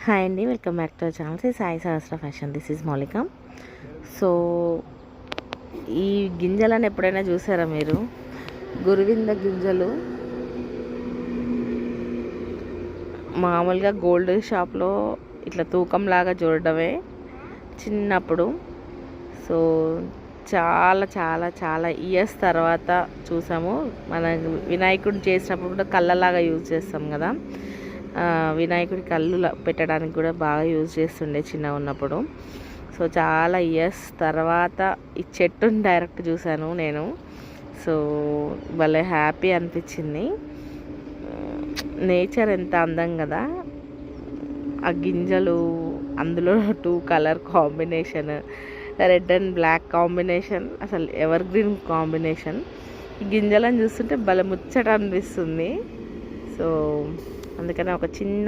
Hi అండి, welcome back to our channel Sai Sahasra fashion. This is మౌలిక. So ఈ గింజలను ఎప్పుడైనా చూసారా మీరు? గురువింద గింజలు మామూలుగా గోల్డ్ షాప్లో ఇట్లా తూకంలాగా చూడడమే చిన్నప్పుడు. సో చాలా చాలా చాలా ఇయర్స్ తర్వాత చూసాము. మన వినాయకుడిని చేసినప్పుడు కూడా కళ్ళలాగా యూజ్ చేస్తాం కదా, వినాయకుడి కళ్ళు పెట్టడానికి కూడా బాగా యూజ్ చేస్తుండే చిన్నగా ఉన్నప్పుడు. సో చాలా ఇయర్స్ తర్వాత ఈ చెట్టుని డైరెక్ట్ చూశాను నేను. సో భలే హ్యాపీ అనిపించింది. నేచర్ ఎంత అందం కదా, ఆ గింజలు, అందులో 2 colour combination, red and black combination, అసలు ఎవర్ గ్రీన్ కాంబినేషన్. ఈ గింజలను చూస్తుంటే భలే ముచ్చట అనిపిస్తుంది. సో అందుకని ఒక చిన్న